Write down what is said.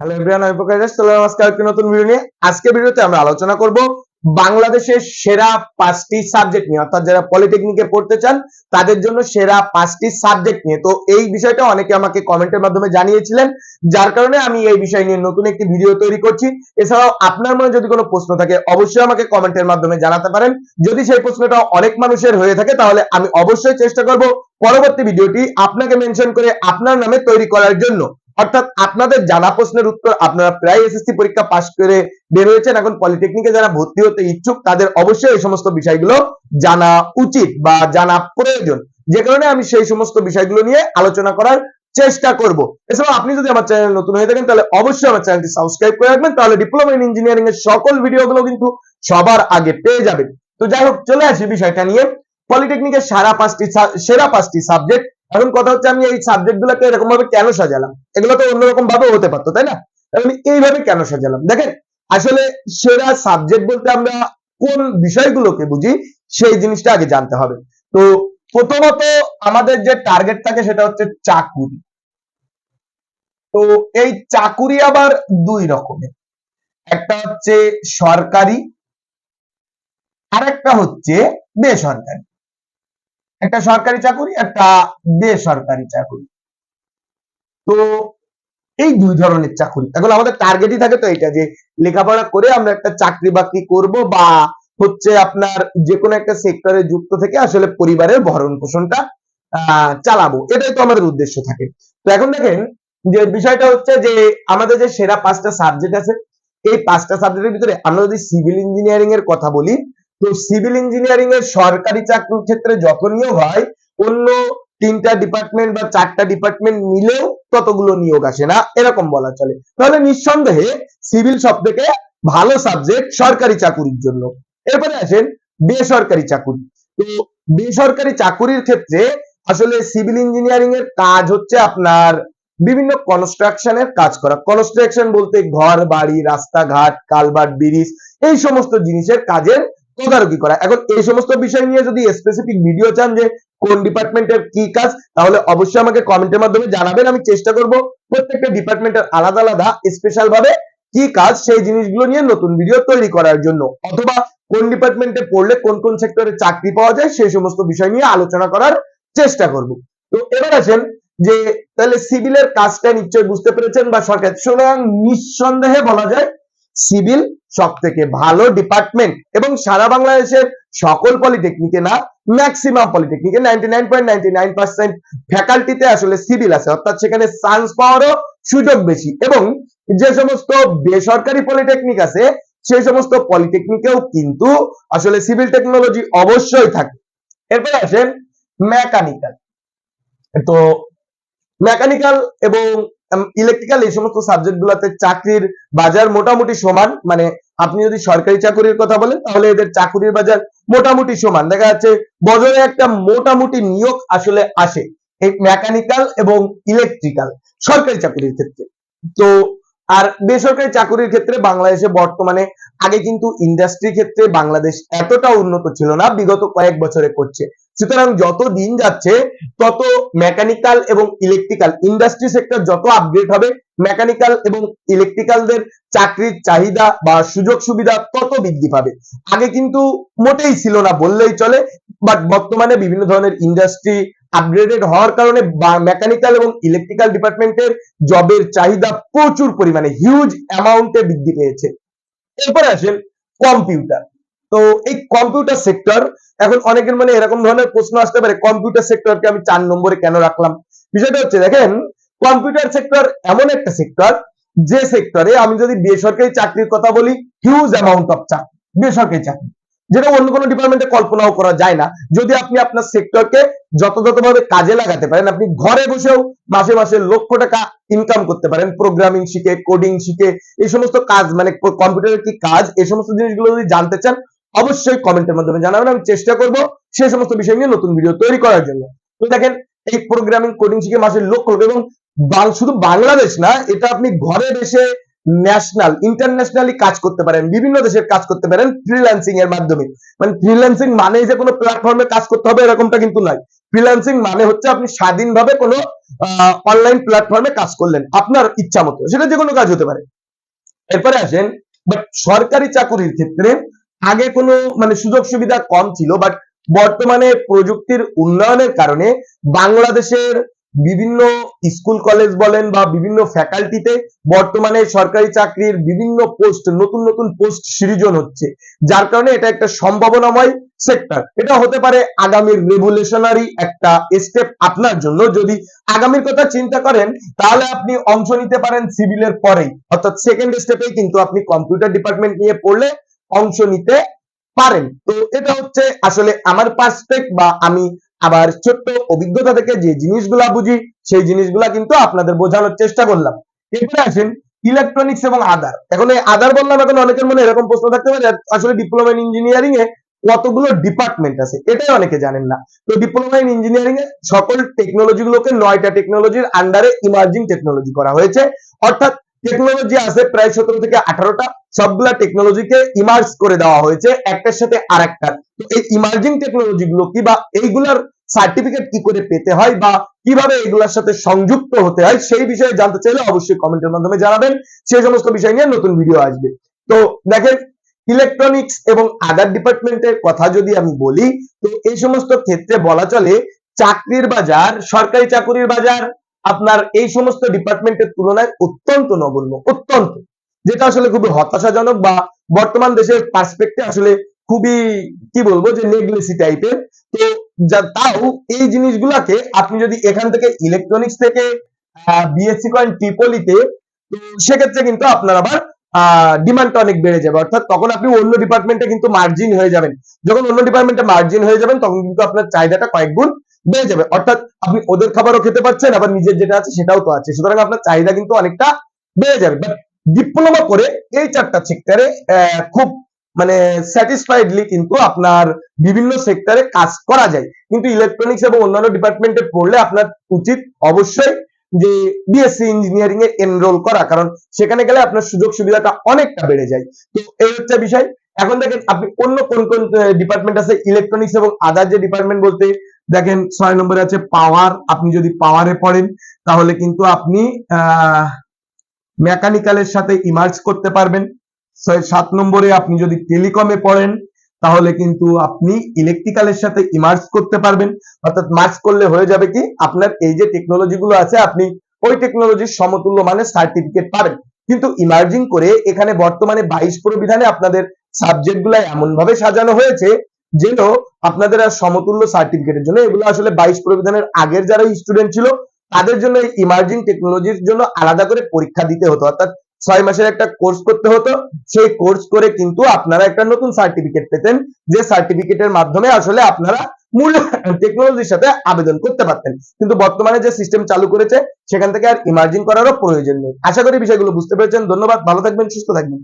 Hello everyone, আমি প্রকাশ দাস। চলো আজকে একটি নতুন ভিডিও নিয়ে আজকে ভিডিওতে আমরা আলোচনা করব বাংলাদেশের সেরা 5টি সাবজেক্ট নিয়ে, অর্থাৎ যারা পলিটেকনিকে পড়তে চান তাদের জন্য সেরা 5টি সাবজেক্ট নিয়ে। তো এই বিষয়টা অনেকে আমাকে কমেন্টের মাধ্যমে জানিয়েছিলেন, যার কারণে আমি এই বিষয় নিয়ে নতুন একটি ভিডিও তৈরি করছি। এছাড়াও আপনার মনে যদি কোনো প্রশ্ন থাকে অবশ্যই আমাকে কমেন্টের মাধ্যমে জানাতে পারেন। যদি সেই প্রশ্নটা অনেক মানুষের হয়ে থাকে তাহলে আমি অবশ্যই চেষ্টা করব পরবর্তী ভিডিওটি আপনাকে মেনশন করে আপনার নামে তৈরি করার জন্য। অর্থাৎ আপনাদের জানা প্রশ্নের উত্তর, আপনারা প্রায় এসএসসি পরীক্ষা পাশ করে বের হয়েছেন, এখন পলিটেকনিকে যারা ভর্তি হতে ইচ্ছুক তাদের অবশ্যই এই সমস্ত বিষয়গুলো জানা উচিত বা জানা প্রয়োজন, যে কারণে আমি সেই সমস্ত বিষয়গুলো নিয়ে আলোচনা করার চেষ্টা করব। এছাড়াও আপনি যদি আমার চ্যানেল নতুন হয়ে থাকেন তাহলে অবশ্যই আমার চ্যানেলটি সাবস্ক্রাইব করে রাখবেন, তাহলে ডিপ্লোমা ইন ইঞ্জিনিয়ারিং এর সকল ভিডিওগুলো কিন্তু সবার আগে পেয়ে যাবেন। তো যাই হোক, চলে আসি বিষয়টা নিয়ে। পলিটেকনিকের সেরা 5টি সাবজেক্ট। এখন কথা হচ্ছে, আমি এই সাবজেক্ট গুলোকে এরকম ভাবে কেন সাজালাম? এগুলো তো অন্যরকম ভাবে হতে পারতো, তাই না? আমি এইভাবে কেন সাজালাম দেখেন, আসলে সেরা সাবজেক্ট বলতে আমরা কোন বিষয়গুলোকে বুঝি সেই জিনিসটা আগে জানতে হবে। তো প্রথমত আমাদের যে টার্গেট থাকে সেটা হচ্ছে চাকুরি। তো এই চাকুরি আবার দুই রকমের, একটা হচ্ছে সরকারি আর একটা হচ্ছে বেসরকারি। একটা সরকারি চাকুরি, একটা বেসরকারি চাকুরি। তো এই দুই ধরনের চাকরি, এখন আমাদের টার্গেটই থাকে তো এইটা, যে লেখাপড়া করে আমরা একটা চাকরি বাকরি করব বা হচ্ছে আপনার যে কোনো একটা সেক্টরে যুক্ত থেকে আসলে পরিবারের ভরণ পোষণটা চালাবো, এটাই তো আমাদের উদ্দেশ্য থাকে। তো এখন দেখেন যে বিষয়টা হচ্ছে যে আমাদের যে সেরা 5টা সাবজেক্ট আছে, এই 5টা সাবজেক্টের ভিতরে আমরা যদি সিভিল ইঞ্জিনিয়ারিং এর কথা বলি, তো সিভিল ইঞ্জিনিয়ারিং এর সরকারি চাকরির ক্ষেত্রে যত নিয়োগ হয় অন্য 3টা ডিপার্টমেন্ট বা 4টা ডিপার্টমেন্ট মিলেও ততগুলো নিয়োগ আসে না, এরকম বলা চলে। তাহলে নিঃসন্দেহে সিভিল সবথেকে ভালো সাবজেক্ট সরকারি চাকুরির জন্য। এরপরে আসেন বেসরকারি চাকুরি। তো বেসরকারি চাকুরির ক্ষেত্রে আসলে সিভিল ইঞ্জিনিয়ারিং এর কাজ হচ্ছে আপনার বিভিন্ন কনস্ট্রাকশনের কাজ করা। কনস্ট্রাকশন বলতে ঘর বাড়ি, রাস্তাঘাট, কালভার্ট, ব্রিজ, এই সমস্ত জিনিসের কাজের তদারকি করা। এখন এই সমস্ত বিষয় নিয়ে যদি স্পেসিফিক ভিডিও চান যে কোন ডিপার্টমেন্টের কি কাজ, তাহলে অবশ্যই আমাকে কমেন্টের মাধ্যমে জানাবেন। আমি চেষ্টা করব প্রত্যেকটা ডিপার্টমেন্টের আলাদা আলাদা স্পেশাল ভাবে কি কাজ সেই জিনিসগুলো নিয়ে নতুন ভিডিও তৈরি করার জন্য, অথবা কোন ডিপার্টমেন্টে পড়লে কোন কোন সেক্টরে চাকরি পাওয়া যায় সেই সমস্ত বিষয় নিয়ে আলোচনা করার চেষ্টা করব। তো এবার আসেন যে তাহলে সিভিলের কাজটা নিশ্চয়ই বুঝতে পেরেছেন বা সরকার, সুতরাং নিঃসন্দেহে বলা যায় সিভিল সব থেকে ভালো ডিপার্টমেন্ট, এবং সারা বাংলাদেশের সকল পলিটেকনিকে না, ম্যাক্সিমাম পলিটেকনিকে 99.99% ফ্যাকাল্টিতে আসলে সিভিল আছে, অর্থাৎ সেখানে চান্স পাওয়ারও সুযোগ বেশি। এবং যে সমস্ত বেসরকারি পলিটেকনিক আছে সেই সমস্ত পলিটেকনিকেও কিন্তু আসলে সিভিল টেকনোলজি অবশ্যই থাকে। এরপরে আসেন মেকানিক্যাল। তো মেকানিক্যাল এবং ইলেকট্রিক্যাল এই সমস্ত সাবজেক্ট গুলোতে চাকরির বাজার মোটামুটি সমান, মানে আপনি যদি সরকারি চাকরির কথা বলেন তাহলে এদের চাকরির বাজার মোটামুটি সমান, দেখা যাচ্ছে বছরে একটা মোটামুটি নিয়োগ আসলে আসে এই মেকানিক্যাল এবং ইলেকট্রিক্যাল সরকারি চাকরির ক্ষেত্রে। তো আর বেসরকারি চাকরির ক্ষেত্রে বাংলাদেশে বর্তমানে, আগে কিন্তু ইন্ডাস্ট্রি ক্ষেত্রে বাংলাদেশ এতটা উন্নত ছিল না, বিগত কয়েক বছরে করছে। সুতরাং যত দিন যাচ্ছে তত মেকানিক্যাল এবং ইলেকট্রিক্যাল ইন্ডাস্ট্রি সেক্টর যত আপগ্রেড হবে, মেকানিক্যাল এবং ইলেকট্রিক্যালদের চাকরির চাহিদা বা সুযোগ সুবিধা তত বৃদ্ধি পাবে। আগে কিন্তু মোটেই ছিল না বললেই চলে, বাট বর্তমানে বিভিন্ন ধরনের ইন্ডাস্ট্রি আপগ্রেডেড হওয়ার কারণে মেকানিক্যাল এবং ইলেকট্রিক্যাল ডিপার্টমেন্টের জবের চাহিদা প্রচুর পরিমাণে হিউজ অ্যামাউন্টে বৃদ্ধি পেয়েছে। এরপরে আসেন কম্পিউটার। তো এই কম্পিউটার সেক্টর, এখন অনেকের মনে এরকম ধরনের প্রশ্ন আসতে পারে, কম্পিউটার সেক্টরকে আমি 4 নম্বরে কেন রাখলাম? বিষয়টা হচ্ছে দেখেন, কম্পিউটার সেক্টর এমন একটা সেক্টর যে সেক্টরে আমি যদি বেসরকারি চাকরির কথা বলি, হিউজ অ্যামাউন্ট অফ চাকরি, বেসরকারি চাকরি, যেটা অন্য কোনো ডিপার্টমেন্টে কল্পনাও করা যায় না। যদি আপনি আপনার সেক্টরকে যথাযথভাবে কাজে লাগাতে পারেন, আপনি ঘরে বসেও মাসে মাসে লক্ষ টাকা ইনকাম করতে পারেন, প্রোগ্রামিং শিখে, কোডিং শিখে, এই সমস্ত কাজ, মানে কম্পিউটারের কি কাজ, এই সমস্ত জিনিসগুলো যদি জানতে চান অবশ্যই কমেন্টের মাধ্যমে জানাবেন। আমি চেষ্টা করব সেই সমস্ত বিষয় নিয়ে নতুন ভিডিও তৈরি করার জন্য। তো দেখেন, এই প্রোগ্রামিং কোডিং শিখে মাসে লক্ষ, এবং শুধু বাংলাদেশ না, এটা আপনি ঘরে বসে ন্যাশনাল ইন্টারন্যাশনালি কাজ করতে পারেন, বিভিন্ন দেশের কাজ করতে পারেন ফ্রিল্যান্সিং এর মাধ্যমে। মানে ফ্রিল্যান্সিং মানে যে কোনো প্ল্যাটফর্মে কাজ করতে হবে এরকমটা কিন্তু নয়। ফ্রিল্যান্সিং মানে হচ্ছে আপনি স্বাধীনভাবে কোনো অনলাইন প্ল্যাটফর্মে কাজ করলেন আপনার ইচ্ছা মতো, সেটা যে কোনো কাজ হতে পারে। এরপরে আসেন, বাট সরকারি চাকুরির ক্ষেত্রে আগে কোনো মানে সুযোগ সুবিধা কম ছিল, বাট বর্তমানে প্রযুক্তির উন্নয়নের কারণে বাংলাদেশের বিভিন্ন স্কুল কলেজ বলেন বা বিভিন্ন ফ্যাকাল্টিতে বর্তমানে সরকারি চাকরির বিভিন্ন পোস্ট, নতুন নতুন পোস্ট সৃজন হচ্ছে, যার কারণে এটা একটা সম্ভাবনাময় সেক্টর। এটা হতে পারে আগামীর রেভলিউশনারি একটা স্টেপ আপনার জন্য। যদি আগামীর কথা চিন্তা করেন তাহলে আপনি অংশ নিতে পারেন সিভিলের পরেই, অর্থাৎ সেকেন্ড স্টেপেই কিন্তু আপনি কম্পিউটার ডিপার্টমেন্ট নিয়ে পড়লে অংশ নিতে পারেন। তো এটা হচ্ছে আসলে আমার পার্সপেক্ট বা আমি আবার ছোট্ট অভিজ্ঞতা থেকে যে জিনিসগুলা বুঝি সেই জিনিসগুলা কিন্তু আপনাদের বোঝানোর চেষ্টা করলাম। এরপরে আসেন ইলেকট্রনিক্স এবং আদার। এখন এই আদার বললাম, এখন অনেকের মনে এরকম প্রশ্ন থাকতে পারে আসলে ডিপ্লোমা ইন ইঞ্জিনিয়ারিং এ কতগুলো ডিপার্টমেন্ট আছে, এটাই অনেকে জানেন না। তো ডিপ্লোমা ইন ইঞ্জিনিয়ারিং এ সকল টেকনোলজি গুলোকে 9টা টেকনোলজির আন্ডারে ইমার্জিং টেকনোলজি করা হয়েছে, অর্থাৎ টেকনোলজি আছে প্রায় 17 থেকে 18টা, সবগুলা টেকনোলজিকে ইমার্জ করে দেওয়া হয়েছে একটার সাথে আরেকটা। তো এই ইমার্জিং টেকনোলজি গুলো কি বা এইগুলার সার্টিফিকেট কি করে পেতে হয় বা কিভাবে এগুলোর সাথে সংযুক্ত হতে হয় সেই বিষয়ে জানতে চাইলে অবশ্যই কমেন্টের মাধ্যমে জানাবেন, সেই সমস্ত বিষয় নিয়ে নতুন ভিডিও আসবে। তো দেখেন, ইলেকট্রনিক্স এবং আদার ডিপার্টমেন্টের কথা যদি আমি বলি, তো এই সমস্ত ক্ষেত্রে বলা চলে চাকরির বাজার, সরকারি চাকরির বাজার আপনার এই সমস্ত ডিপার্টমেন্টের তুলনায় অত্যন্ত নগণ্য, অত্যন্ত, যেটা আসলে খুবই হতাশাজনক বা বর্তমান দেশের পার্সপেক্টে আসলে খুবই কি বলবো যে নেগলেসি টাইপের। তো তাও এই জিনিসগুলাকে আপনি যদি এখান থেকে ইলেকট্রনিক্স থেকে বিএসসি করেন ট্রিপলিতে, তো সেক্ষেত্রে কিন্তু আপনার আবার ডিমান্ডটা অনেক বেড়ে যাবে, অর্থাৎ তখন আপনি অন্য ডিপার্টমেন্টে কিন্তু মার্জিন হয়ে যাবেন। যখন অন্য ডিপার্টমেন্টে মার্জিন হয়ে যাবেন তখন কিন্তু আপনার চাহিদাটা কয়েক গুণ বেড়ে যাবে, অর্থাৎ আপনি ওদের খাবারও খেতে পাচ্ছেন, আবার নিজের যেটা আছে সেটাও তো আছে, সুতরাং আপনার চাহিদা কিন্তু অনেকটা বেড়ে যাবে। বাট ডিপ্লোমা করে এই 4টা সেক্টরে খুব মানে স্যাটিসফাইডলি কিন্তু আপনার বিভিন্ন সেক্টরে কাজ করা যায়, কিন্তু ইলেকট্রনিক্স এবং অন্যান্য ডিপার্টমেন্টে পড়লে আপনার উচিত অবশ্যই যে বিএসসি ইঞ্জিনিয়ারিং এ এনরোল করা, কারণ সেখানে গেলে আপনার সুযোগ সুবিধাটা অনেকটা বেড়ে যায়। তো এই হচ্ছে বিষয়। এখন দেখেন আপনি অন্য কোন কোন ডিপার্টমেন্ট আছে ইলেকট্রনিক্স এবং আদার যে ডিপার্টমেন্ট বলতে, দেখেন 6 নম্বরে আছে পাওয়ার। আপনি যদি পাওয়ারে পড়েন তাহলে কিন্তু আপনি মেকানিক্যালের সাথে ইমার্জ করতে পারবেন। 7 নম্বরে আপনি যদি টেলিকমে পড়েন তাহলে কিন্তু আপনি ইলেকট্রিক্যালের সাথে ইমার্জ করতে পারবেন, অর্থাৎ মার্জ করলে হয়ে যাবে কি আপনার এই যে টেকনোলজি গুলো আছে আপনি ওই টেকনোলজির সমতুল্য মানের সার্টিফিকেট পাবেন। কিন্তু ইমার্জিং করে এখানে বর্তমানে 22 প্রবিধানে আপনাদের সাবজেক্ট গুলা এমন ভাবে সাজানো হয়েছে যেন আপনাদের আর সমতুল্য সার্টিফিকেটের জন্য এগুলো আসলে 22 প্রবিধানের আগের যারা স্টুডেন্ট ছিল তাদের জন্য ইমার্জিং টেকনোলজির জন্য আলাদা করে পরীক্ষা দিতে হতো, অর্থাৎ 6 মাসের একটা কোর্স করতে হতো। সেই কোর্স করে কিন্তু আপনারা একটা নতুন সার্টিফিকেট পেতেন, যে সার্টিফিকেটের মাধ্যমে আসলে আপনারা মূল টেকনোলজির সাথে আবেদন করতে পারতেন। কিন্তু বর্তমানে যে সিস্টেম চালু করেছে সেখান থেকে আর ইমার্জিং করারও প্রয়োজন নেই। আশা করি বিষয়গুলো বুঝতে পেরেছেন। ধন্যবাদ, ভালো থাকবেন, সুস্থ থাকবেন।